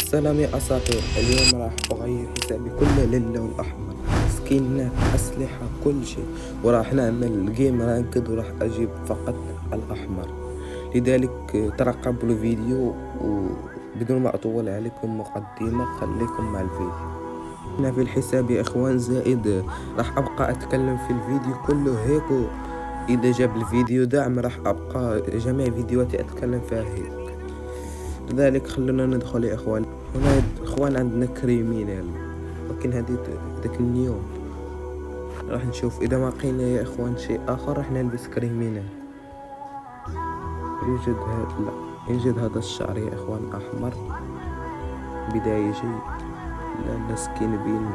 السلام يا أساطير. اليوم راح أغير حسابي كله للون الأحمر، سكينات، أسلحة، كل شيء. وراح نعمل جيم رانكد وراح أجيب فقط الأحمر. لذلك ترقبوا الفيديو، وبدون ما أطول عليكم مقدمة خليكم مع الفيديو. هنا في الحساب يا إخوان زائد راح أبقى أتكلم في الفيديو كله هيك. إذا جاب الفيديو دعم راح أبقى جميع فيديوهاتي أتكلم فيها هيك. لذلك خلونا ندخل يا إخوان. هنا يا إخوان عندنا كريمينال، لكن هذه ذاك اليوم راح نشوف. إذا ما لقينا يا إخوان شيء آخر راح نلبس كريمينال. يوجد هذا الشعر يا إخوان أحمر بداية جيد. لا سكين بين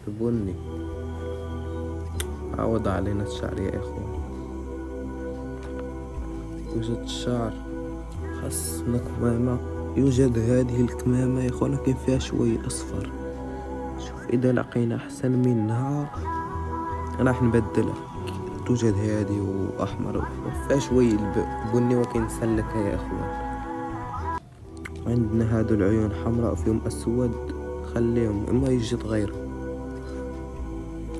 البني عوض علينا الشعر يا إخوان. يوجد الشعر خاصنا كمامة. يوجد هذه الكمامة يا إخوان لكن فيها شوية أصفر. شوف إذا لقينا أحسن منها راح نبدلها. توجد هذه وأحمر وفيها شوية البني ولكن نسلكها يا إخوان. عندنا هادو العيون حمراء فيهم أسود، خليهم إما يوجد غيره.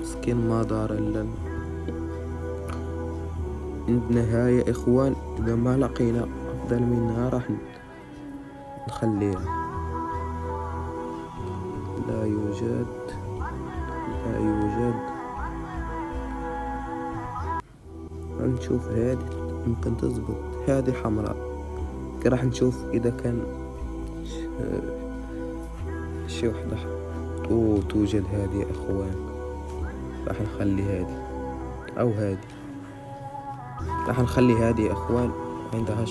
سكين ما دار إلا. عندنا هاي يا إخوان، إذا ما لقينا أفضل منها راح نخليها. لا يوجد. نشوف هذه ممكن تزبط. هذه حمراء راح نشوف إذا كان شي وحدة. توجد هذه يا إخوان، راح نخلي هذه أو هذه. راح نخلي هذه يا إخوان. عندها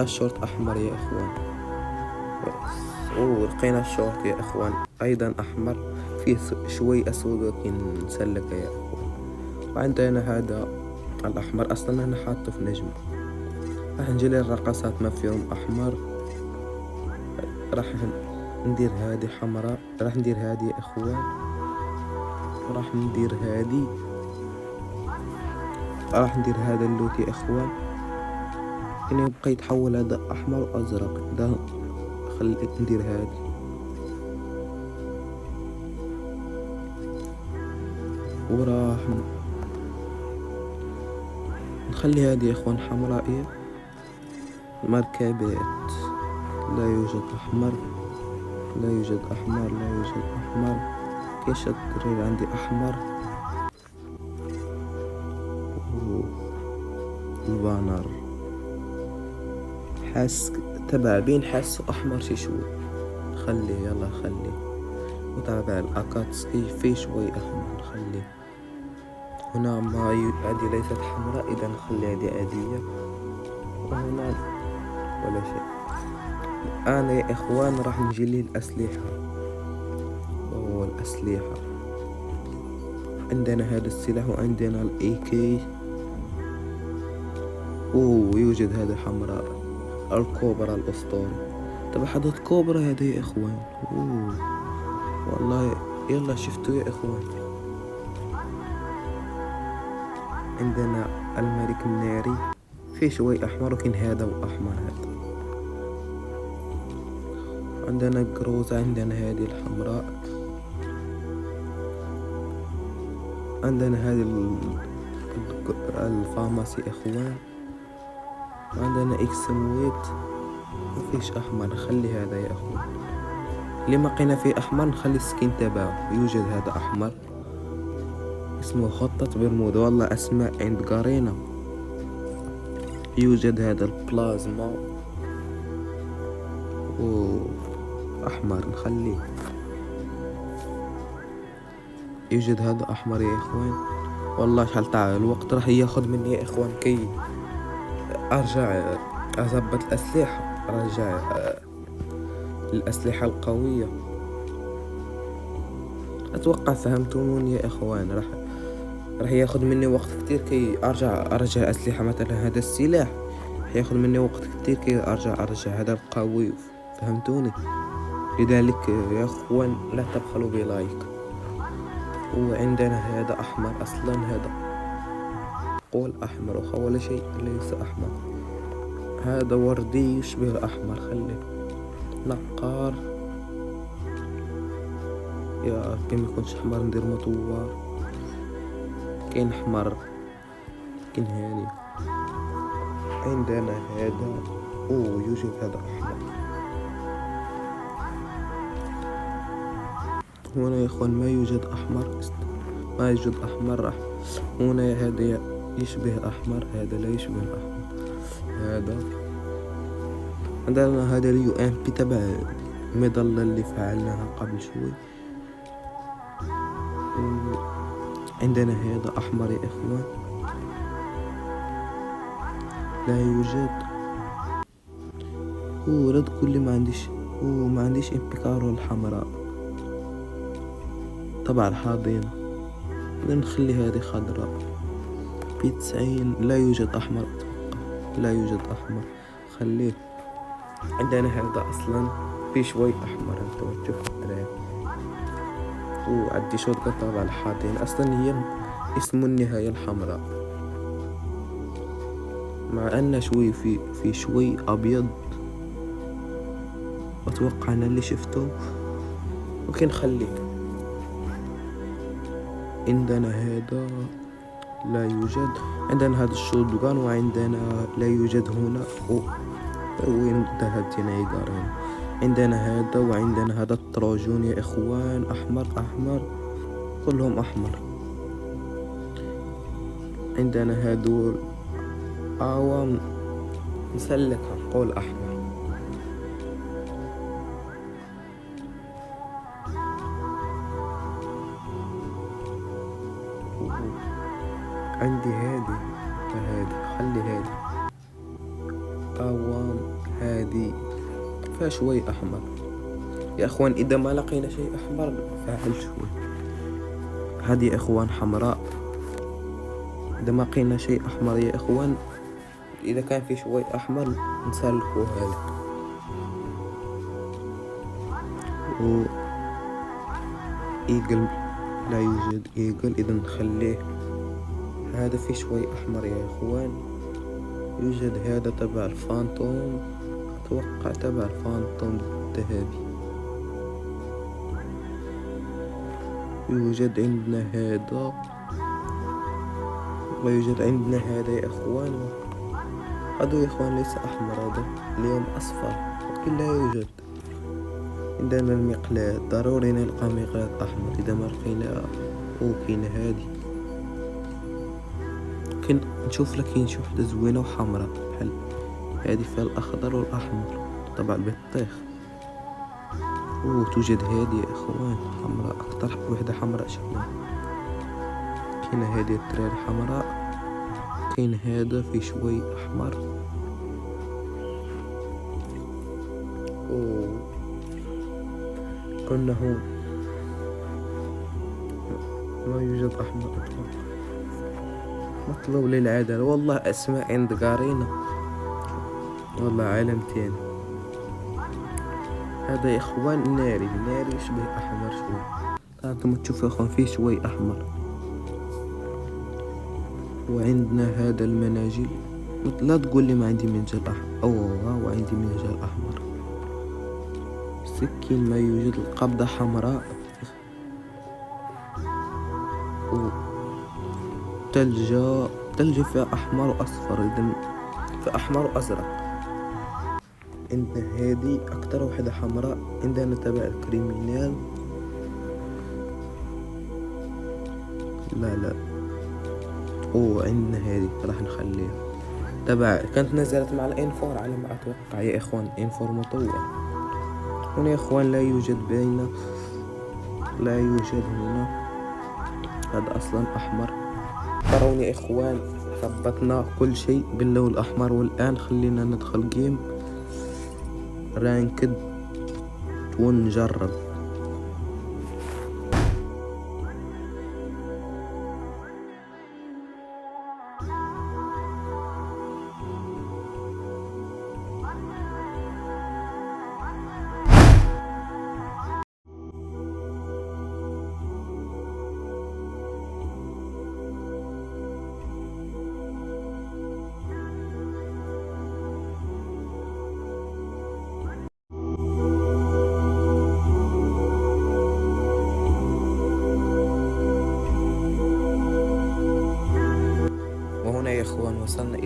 الشورت أحمر يا إخوان. لقينا الشورت يا إخوان أيضا أحمر فيه شوي أسود لكن نسلكه يا إخوان. وعندنا هذا الأحمر أصلا أنا حاطه في نجمة. راح نجي الرقصات ما فيهم أحمر. راح ندير هذه حمراء. راح ندير هذه يا إخوان. راح ندير هذه. راح ندير هذا اللوت يا إخوان. هنا يبقى يتحول هذا أحمر وأزرق. ده خليت ندير هذه. وراح نخلي هذه يا إخوان حمرائية. مركبات لا يوجد أحمر. كيش الدريل عندي أحمر. البانر حاس تبع بين حاسه أحمر شوي. يلا خليه. وتابع الأكاتسكي في شوي أحمر خليه. هنا ما هذه ليست حمراء إذا نخلي هذه عادية. وهنا ولا شيء. أنا يا إخوان راح نجي لي الأسلحة. الأسلحة عندنا هذا السلاح وعندنا الAK. يوجد هذا حمراء الكوبرا الأسطوري. طبعا حدث كوبرا هذا يا إخوان. والله يلا شفتوا يا إخوان. عندنا الملك الناري في شوي أحمر لكن هذا وأحمر هذا. عندنا الجروزة. عندنا هذه الحمراء. عندنا هذه الفاماسي إخوان. وعندنا إكسمويت. مفيش أحمر. خلي هذا يا إخوان. اللي ما لقينا فيه أحمر نخلي السكين تبعه. يوجد هذا أحمر اسمه خطة برمودا. والله أسماء عند قارينا. يوجد هذا البلازما أحمر نخليه. يوجد هذا أحمر يا إخوان. والله شحال تاع الوقت راح ياخد مني يا إخوان كي أرجع أضبط الأسلحة. أرجع الأسلحة القوية. أتوقع فهمتوني يا إخوان. راح ياخد مني وقت كتير كي أرجع أسلحة. مثلا هذا السلاح راح ياخد مني وقت كتير كي أرجع هذا القوي. فهمتوني؟ لذلك يا إخوان لا تبخلوا بلايك. وعندنا هذا أحمر أصلا. هذا قول أحمر ولا شيء ليس أحمر. هذا وردي يشبه الأحمر. خليه نقار يا كي ميكونش حمر ندير مطوار. كاين حمر، كاين هادي. عندنا هذا، يوجد هذا أحمر. هنا يا إخوان ما يوجد أحمر، ما يوجد أحمر. راح هنا هذا يشبه الأحمر، هذا لا يشبه الأحمر. هذا عندنا هذا اليو ام بي تبع المظلة اللي فعلناها قبل شوي. عندنا هذا أحمر يا إخوان، لا يوجد. لا تقول لي ما عنديش امبيكارو الحمراء تبع الحاضنة. نخلي هذه خضراء. ب90 لا يوجد أحمر، أتوقع لا يوجد أحمر، خليه. عندنا هذا أصلا في شوي أحمر، انتوا تشوفوا عليه. وعندي شوط تبع الحاضنة، أصلا هي اسم النهاية الحمراء، مع أن شوي في شوي أبيض. أتوقع أنا اللي شفته، ممكن نخليه. عندنا هذا لا يوجد. عندنا هذا الشوتغان، وعندنا لا يوجد هنا. وين ذهبت هنا يقارن. عندنا هذا، وعندنا هذا التروجون يا إخوان، أحمر أحمر، كلهم أحمر. عندنا هذول أعوام مسلك، نقول أحمر. عندي هذه، خلي هذه أعوام، هذه فيها شوي أحمر يا إخوان. إذا ما لقينا شيء أحمر فعل شوي. هذه يا إخوان حمراء. إذا ما لقينا شيء أحمر يا إخوان، إذا كان في شوي أحمر نسلكوا هذا. إيجل لا يوجد إيجل، إذا نخليه. هذا في شوي أحمر يا إخوان. يوجد هذا تبع الفانتوم، أتوقع تبع الفانتوم الذهبي. يوجد عندنا هذا، ويوجد عندنا هذا يا إخوان. هذا يا إخوان ليس أحمر، هذا اليوم أصفر، لكن لا يوجد. عندنا المقلاة، ضروري نلقى مقلاة أحمر. إذا ما لقينا كاينة هذه، ممكن نشوف لك شي وحدة زوينة وحمراء بحال هذه، فيها الأخضر والأحمر تبع البطيخ. توجد هذه يا إخوان حمراء، أكتر وحدة حمراء شفناها. كاينة هذه التريال حمراء. كاين هذا في شوي أحمر. كنا هون ما يوجد أحمر أتوقع. مطلوب للعدالة، والله أسماء عند قارينا، والله عالم تاني. هذا يا إخوان ناري يشبه أحمر شوي. أنتم تشوفوا يا إخوان فيه شوي أحمر. وعندنا هذا المناجل، لا تقول لي ما عندي منجل أحمر. وعندي منجل أحمر. سكين ما يوجد. القبضة حمراء. تلجة فيها أحمر وأصفر، إذا في أحمر وأزرق. عندنا هذه أكتر وحدة حمراء. عندنا تبع الكريمينال. لا عندنا هذه راح نخليها تبع، كانت نزلت مع الانفور على ما أتوقع يا إخوان، انفور مطور. هنا يا إخوان لا يوجد بيننا، لا يوجد هنا. هذا أصلا أحمر. ترون يا إخوان ثبتنا كل شيء باللون الأحمر. والآن خلينا ندخل جيم رانكد ونجرب. وهنا يا اخوان وصلنا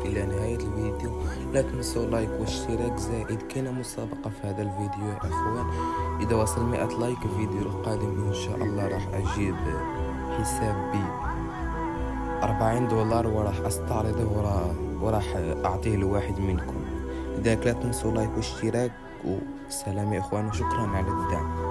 الى نهاية الفيديو. لا تنسوا لايك واشتراك، زائد كاين مسابقة في هذا الفيديو يا اخوان. اذا وصل 100 لايك الفيديو القادم ان شاء الله راح اجيب حساب ب $40 وراح استعرضه وراح اعطيه لواحد منكم. لذلك لا تنسوا لايك واشتراك، وسلام يا اخوان وشكرا على الدعم.